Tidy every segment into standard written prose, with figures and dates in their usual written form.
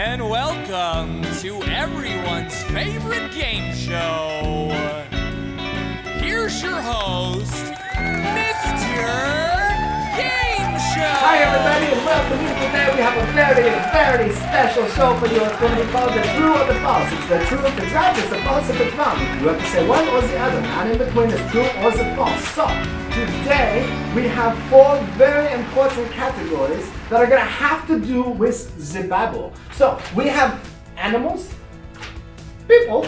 and welcome to everyone's favorite game show. Here's your host, Mr. Game Show. Hi everybody and welcome to today. We have a very special show for you. It's going to be called The True or the False. It's the true if it's right, it's the false if it's wrong. You have to say one or the other, not in between. It's true or the false. So, today we have 4 very important categories that are going to have to do with the Bible. So, we have animals, people,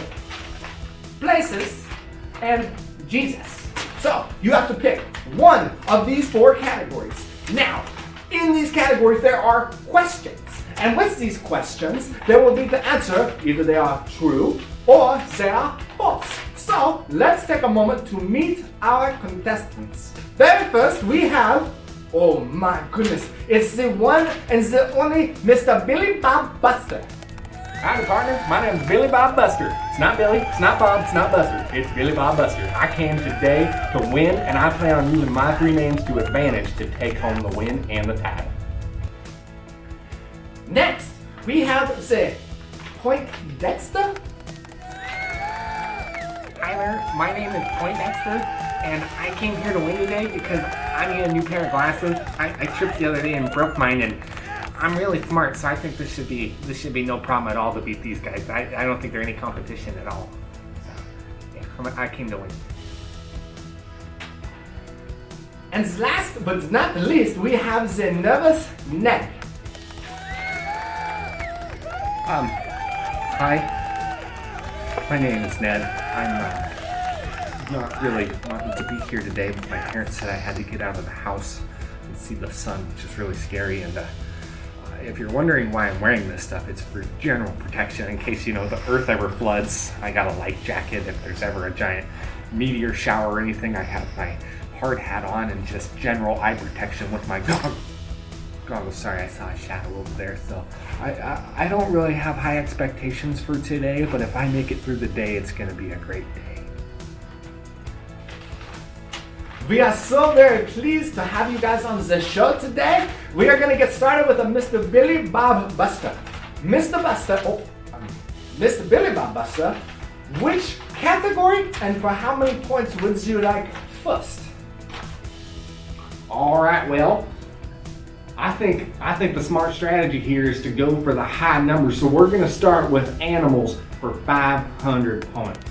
places, and Jesus. So, you have to pick one of these 4 categories. Now, in these categories, there are questions. And with these questions, there will be the answer. Either they are true or they are false. So, let's take a moment to meet our contestants. Very first, we have, oh my goodness, it's the one and the only Mr. Billy Bob Buster. Howdy, partner. My name's Billy Bob Buster. It's not Billy, it's not Bob, it's not Buster. It's Billy Bob Buster. I came today to win, and I plan on using my 3 names to advantage to take home the win and the title. Next, we have the Poindexter. Hi there, my name is Poindexter, and I came here to win today because I need a new pair of glasses. I tripped the other day and broke mine, and I'm really smart, so I think this should be no problem at all to beat these guys. I don't think they're any competition at all. So, yeah, I came to win. And last but not least, we have the nervous Ned. Hi. My name is Ned. I'm not really wanting to be here today, but my parents said I had to get out of the house and see the sun, which is really scary. And if you're wondering why I'm wearing this stuff, it's for general protection in case, the earth ever floods. I got a life jacket. If there's ever a giant meteor shower or anything, I have my hard hat on and just general eye protection with my goggles. Sorry, I saw a shadow over there. So I don't really have high expectations for today, but if I make it through the day, it's going to be a great day. We are so very pleased to have you guys on the show today. We are going to get started with a Mr. Billy Bob Buster. Mr. Billy Bob Buster, which category and for how many points would you like first? All right, well, I think the smart strategy here is to go for the high number. So we're going to start with animals for 500 points.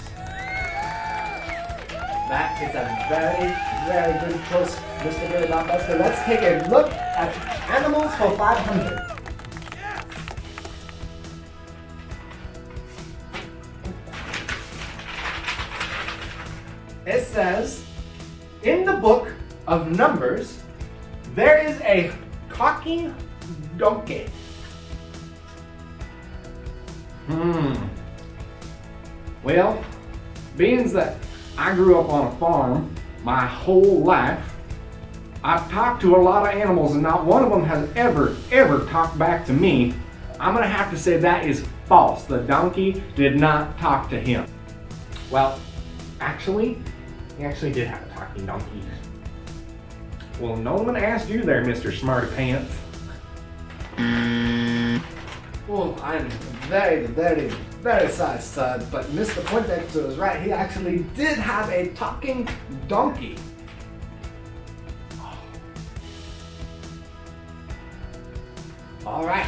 That is a very good choice, Mr. Billy Bob Buster. Let's take a look at animals for 500. It says, in the book of Numbers, there is a talking donkey. Well, being that I grew up on a farm my whole life, I've talked to a lot of animals and not one of them has ever talked back to me. I'm gonna have to say that is false. The donkey did not talk to him. Well, he actually did have a talking donkey. Well, no one asked you there, Mr. Smarty Pants. Well, I'm very sad, but Mr. Poindexter is right. He actually did have a talking donkey. All right,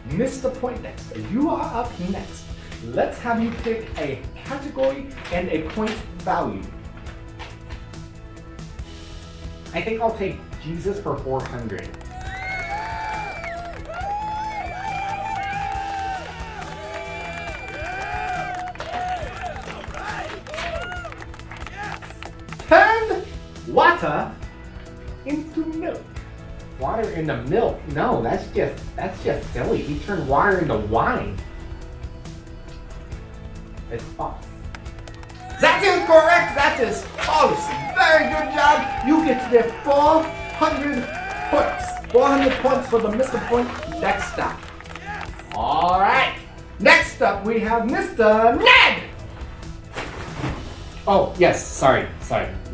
Mr. Poindexter, you are up next. Let's have you pick a category and a point value. I think I'll take Jesus for 400. Turn water into milk. Water into milk? No, that's just silly. He turned water into wine. It's false. That is correct. That is false. Very good job. You get the 400 points. 400 points for the Mr. Poindexter. All right. Next up, we have Mr. Ned. Oh, yes. Sorry.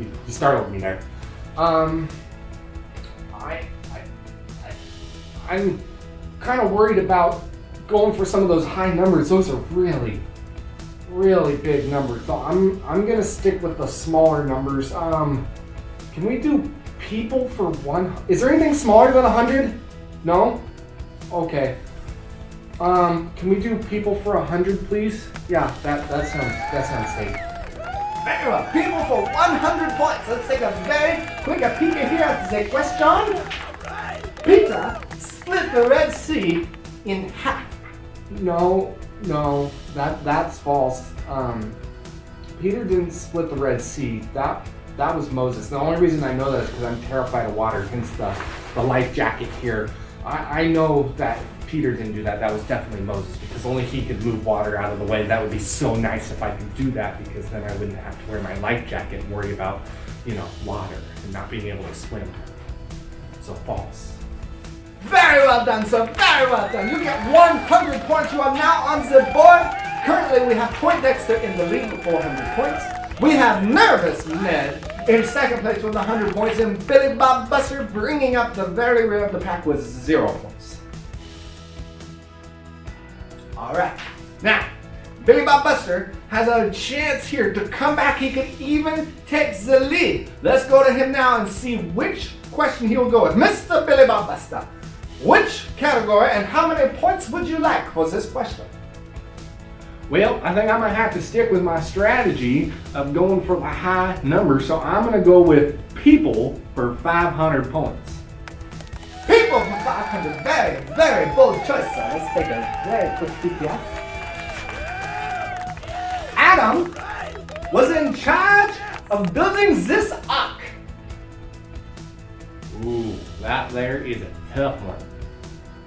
You startled me there. I'm kind of worried about going for some of those high numbers. Those are really, really big numbers. So I'm gonna stick with the smaller numbers. Can we do people for one? Is there anything smaller than 100? No? Okay. Can we do people for 100, please? Yeah, that sounds safe. Very well. People for 100 points. Let's take a very quick peek here at the question. Peter split the Red Sea in half. No, that's false. Peter didn't split the Red Sea. That was Moses. The only reason I know that is because I'm terrified of water, hence the life jacket here. I know that Peter didn't do that. That was definitely Moses, because only he could move water out of the way. That would be so nice if I could do that, because then I wouldn't have to wear my life jacket and worry about, water and not being able to swim. So false. Very well done, sir. Very well done. You get 100 points. You are now on the board. Currently, we have Poindexter in the lead with 400 points. We have Nervous Ned in second place with 100 points, and Billy Bob Buster bringing up the very rear of the pack with 0 points. All right. Now, Billy Bob Buster has a chance here to come back. He could even take the lead. Let's go to him now and see which question he will go with. Mr. Billy Bob Buster, which category and how many points would you like for this question? Well, I think I might have to stick with my strategy of going for the high number, so I'm going to go with people for 500 points. People for 500. Very, very bold choice, sir. Let's take a very quick peek here. Adam was in charge of building this ark. Ooh, that there is a tough one.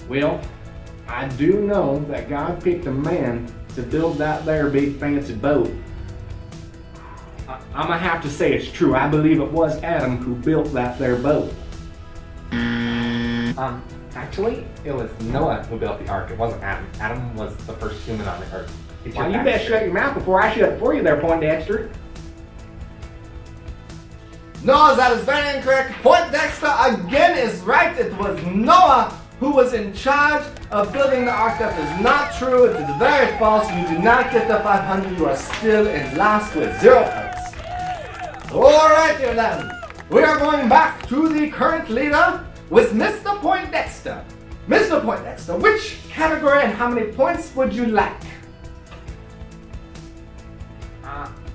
Well, I do know that God picked a man to build that there big fancy boat. I'm gonna have to say it's true. I believe it was Adam who built that there boat. Actually, it was Noah who built the ark. It wasn't Adam. Adam was the first human on the earth. Well, you better shut your mouth before I shut it for you there, Poindexter. No, that is very incorrect. Poindexter again is right. It was Noah who was in charge of building the ark. That is not true. It is very false. You do not get the 500. You are still in last with 0 points. Alright then. We are going back to the current leader with Mr. Poindexter. Mr. Poindexter, which category and how many points would you like?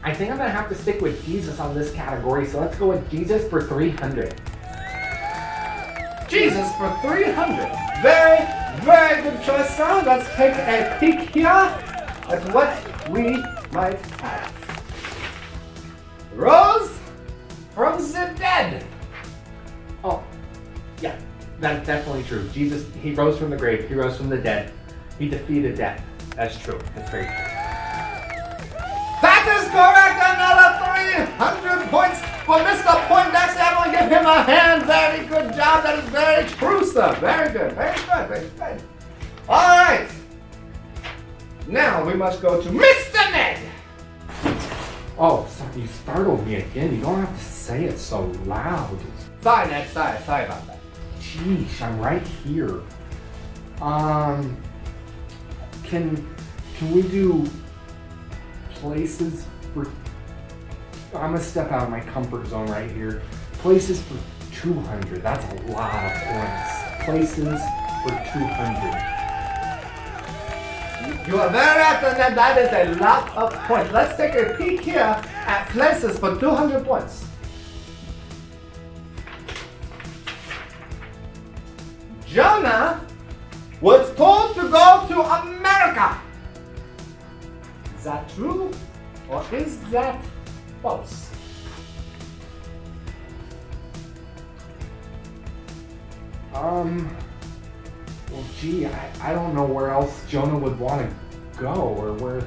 I think I'm gonna have to stick with Jesus on this category, so let's go with Jesus for 300. Jesus for 300. Very, very good choice, sir. Let's take a peek here at what we might have. Rose from the dead. Oh, yeah, that's definitely true. Jesus, he rose from the grave. He rose from the dead. He defeated death. That's true. That's very true. That is correct. Another 300 points for Mr. Poindexter. I'm going to give him a hand. Very good job. That is very true, sir. Very good. Very good. Very good. All right. Now we must go to Mr. Ned. Oh, sorry, you startled me again. You don't have to say it so loud. Sorry, Ned. Sorry about that. Jeez, I'm right here. Can we do places for... I'm gonna step out of my comfort zone right here. Places for 200. That's a lot of points. Places for 200. You are very right, Ned. That is a lot of points. Let's take a peek here at places for 200 points. Jonah was told to go to America. Is that true or is that false? Well, gee, I don't know where else Jonah would want to go, or where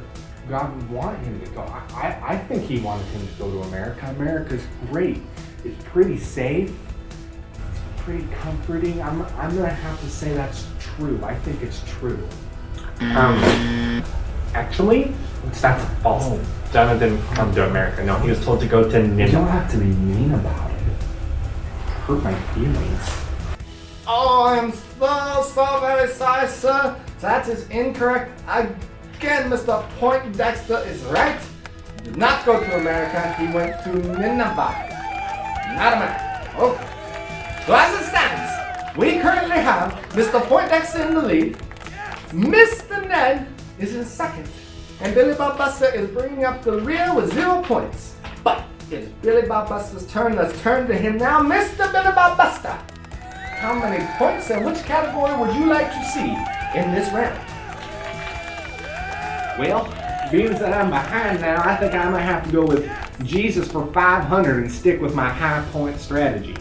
God would want him to go. I think he wanted him to go to America. America's great. It's pretty safe. It's pretty comforting. I'm gonna have to say that's true. I think it's true. Actually, that's false. Jonah didn't come to America. No, he was told to go to You Nineveh. don't have to be mean about it. Hurt my feelings. Oh, I'm so very sorry, sir. That is incorrect. Again, Mr. Poindexter is right. He did not go to America. He went to Nineveh. Not America. Okay. So as it stands, we currently have Mr. Poindexter in the lead. Mr. Ned is in second. And Billy Bob Buster is bringing up the rear with 0 points. But it's Billy Bob Buster's turn. Let's turn to him now. Mr. Billy Bob Buster, how many points and which category would you like to see in this round? Well, being that I'm behind now, I think I might have to go with Jesus for 500 and stick with my high point strategy.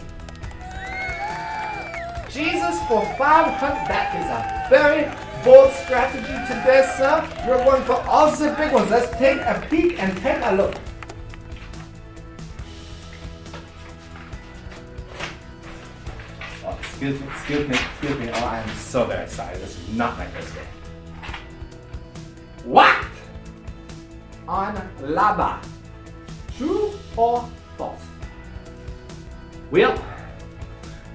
Jesus for 500. That is a very bold strategy today, sir. You're going for all the big ones. Let's take a peek and take a look. Oh, excuse me. Oh, I am so very sorry. This is not my first day. What? On lava. True or false? Well,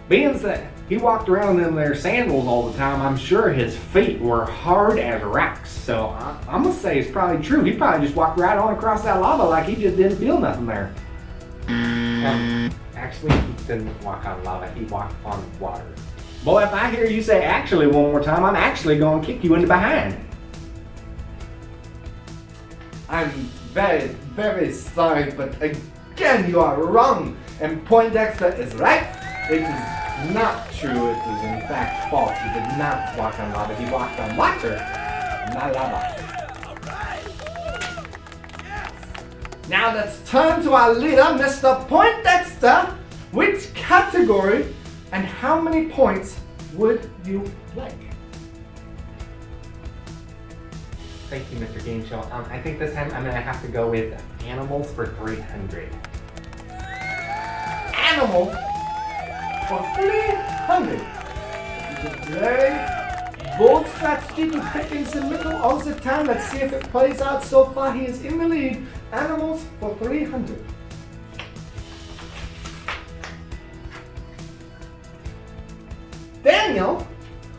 being that he walked around in their sandals all the time, I'm sure his feet were hard as rocks. So I'm gonna say it's probably true. He probably just walked right on across that lava like he just didn't feel nothing there. Actually, he didn't walk on lava. He walked on water. Boy, if I hear you say actually one more time, I'm actually gonna kick you in the behind. I'm very, very sorry, but again, you are wrong. And Poindexter is right. It is not true. It is in fact false. He did not walk on lava. He walked on water, not lava. Now let's turn to our leader, Mr. Poindexter. Which category and how many points would you like? Thank you, Mr. Game Show. I think this time I'm gonna have to go with animals for 300. Animals for 300. This is a very bold strategy to pick in the middle all the time. Let's see if it plays out. So far, he is in the lead. Animals for 300. Daniel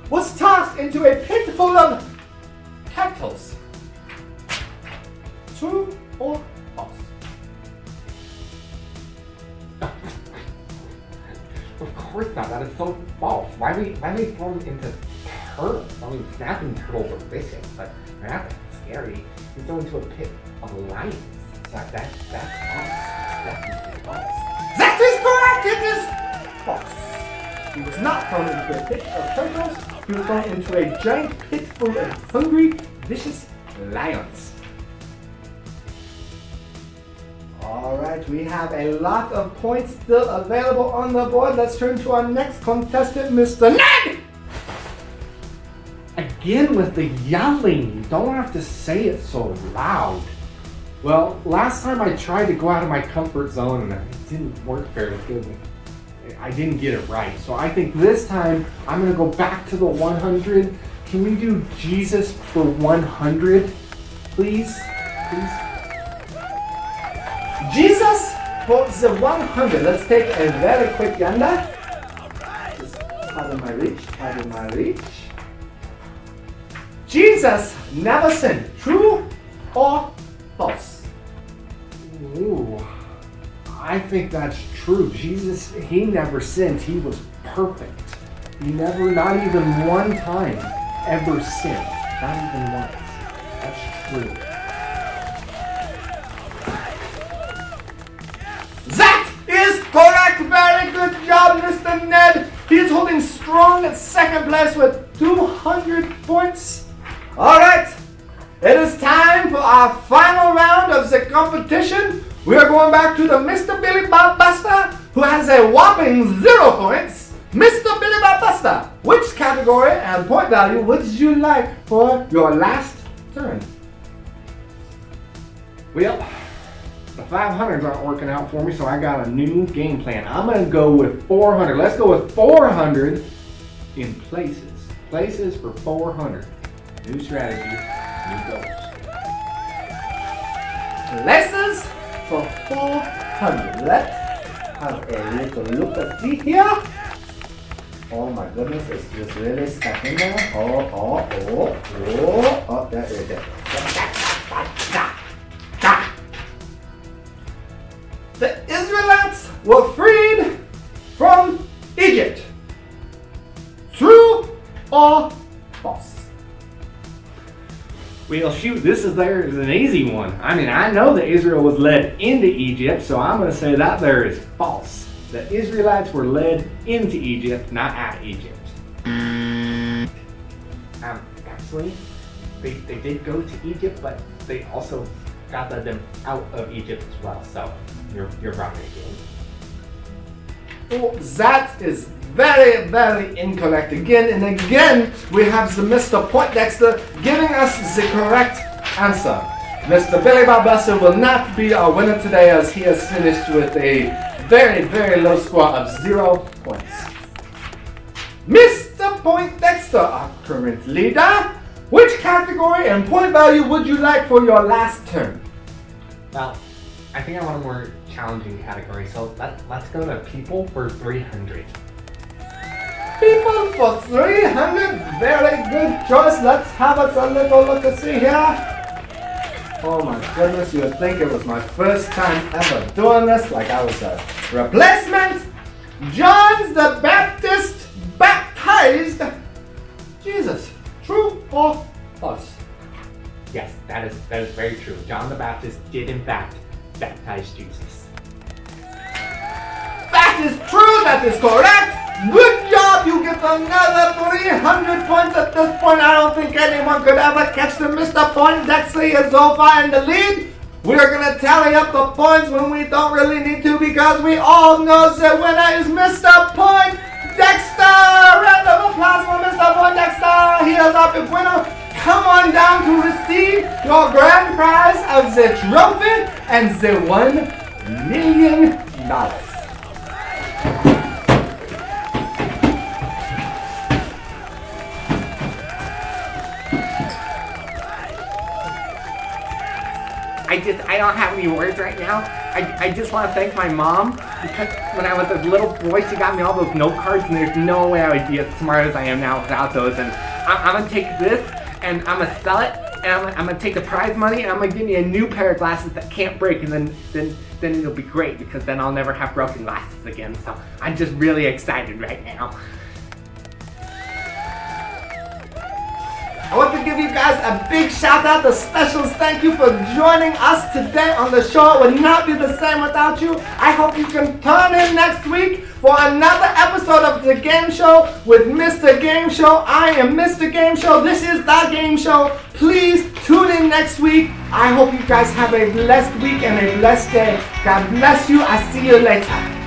was tossed into a pit full of cactus. True or false? Of course not. That is so false. Why are we thrown into turtles? I mean, snapping turtles are vicious, but they're not that scary. He's thrown into a pit of lions. So that's false. Definitely false. That is correct! It is false. He was not thrown into a pit of turtles. He was thrown into a giant pit full of hungry, vicious lions. Alright, we have a lot of points still available on the board. Let's turn to our next contestant, Mr. Ned! Again with the yelling. You don't have to say it so loud. Well, last time I tried to go out of my comfort zone and it didn't work very good. I didn't get it right. So I think this time I'm going to go back to the 100. Can we do Jesus for 100, please? Jesus for the 100. Let's take a very quick gander. Just pardon my reach. Jesus never sinned. True or false? Ooh, I think that's true. Jesus, he never sinned. He was perfect. He never, not even one time, ever sinned. Not even once. That's true. That is correct. Very good job, Mr. Ned. He's holding strong at second place with 200 points. All right, it is time for our final round of the competition. We are going back to the Mr. Billy Bob Buster, who has a whopping 0 points. Mr. Billy Bob Buster, which category and point value would you like for your last turn? Well, the 500s aren't working out for me, so I got a new game plan. I'm going to go with 400. Let's go with 400 in places. Places for 400. New strategy, new goals. Places for 400. Let's have a little look at see here. Oh my goodness, it's just really stuck in there. Oh, there. The Israelites were freed from Egypt. True or false? Well, shoot, this is an easy one. I mean, I know that Israel was led into Egypt, so I'm going to say that there is false. The Israelites were led into Egypt, not out of Egypt. Actually, they did go to Egypt, but they also got them out of Egypt as well. So you're wrong again. Oh, that is very, very incorrect again and again. We have the Mr. Poindexter giving us the correct answer. Mr. Billy Barbasso will not be our winner today as he has finished with a very, very low score of 0 points. Mr. Poindexter, our current leader, which category and point value would you like for your last turn? Well, I think I want a more challenging category, so let's go to people for 300. People for 300, very good choice. Let's have us a little look-see here. Oh my goodness, you would think it was my first time ever doing this, like I was a replacement. John the Baptist baptized Jesus. True or false? Yes, that is very true. John the Baptist did in fact baptize Jesus. That is true, that is correct. Good job, you get another 300 points at this point. I don't think anyone could ever catch the Mr. Poindexter is so far in the lead. We're going to tally up the points when we don't really need to because we all know the winner is Mr. Poindexter. Round of applause for Mr. Poindexter. He is our big winner. Come on down to receive your grand prize of the trophy and the $1 million. I don't have any words right now. I just want to thank my mom because when I was a little boy, she got me all those note cards, and there's no way I would be as smart as I am now without those. And I'm gonna take this and I'm gonna sell it, and I'm gonna take the prize money, and I'm gonna give me a new pair of glasses that can't break, and then it'll be great because then I'll never have broken glasses again. So I'm just really excited right now. I want to give you guys a big shout out, a special thank you for joining us today on the show. It would not be the same without you. I hope you can turn in next week for another episode of The Game Show with Mr. Game Show. I am Mr. Game Show. This is The Game Show. Please tune in next week. I hope you guys have a blessed week and a blessed day. God bless you. I'll see you later.